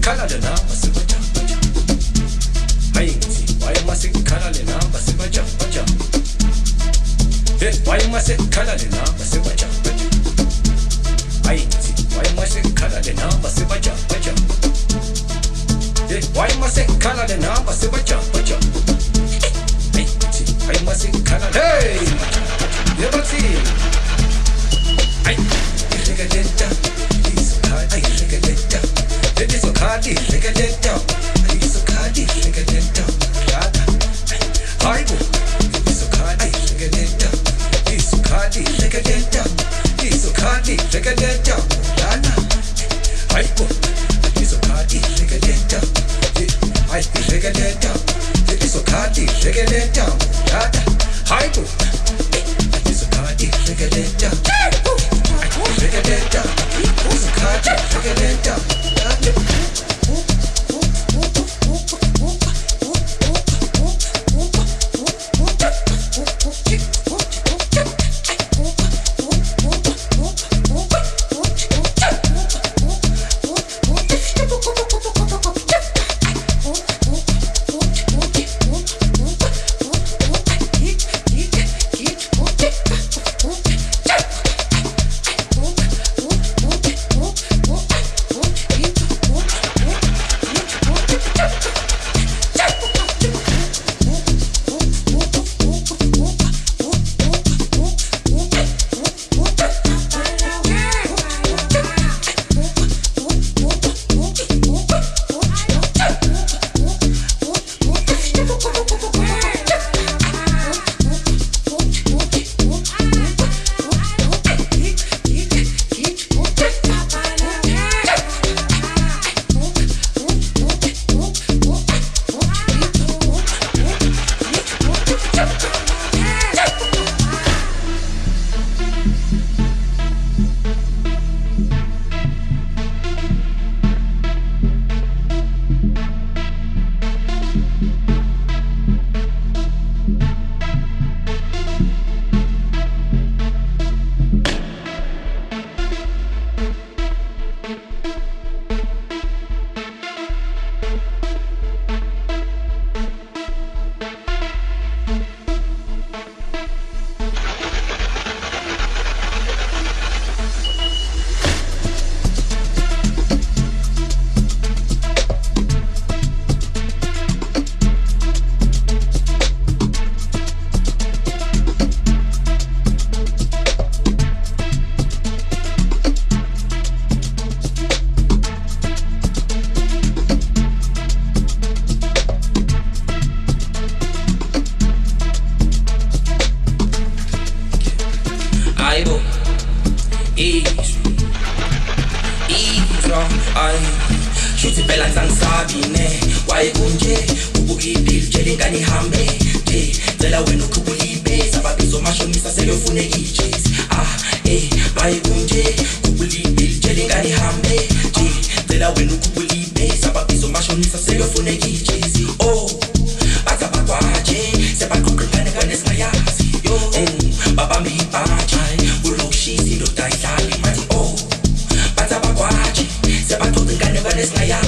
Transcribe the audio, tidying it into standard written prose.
masikhalale namba sibajabajaba. Hayi ngithi why masikhalale namba sibajabajaba. Hey, why masikhalale namba sibajabajaba. Hayi ngithi why masikhalale namba sibajabajaba. Hey, why masikhalale namba sibajabajaba. Hey ngithi why masikhalale. Hey, yebathi. Ay, iregadeta. Ay, iregadeta. This is Kadi, Regadeta. This is Kadi, Regadeta. Aibu. This is Kadi, Regadeta. This is Kadi, Regadeta. This is Kadi, Regadeta. Lana. Aibu. This is Kadi, Regadeta. Ay, Regadeta. This is Kadi, Regadeta. Lana. Aibu. This is Kadi, Regadeta. Regadeta. This is Kadi, Regadeta. Sebatoka ngane kwanesingaya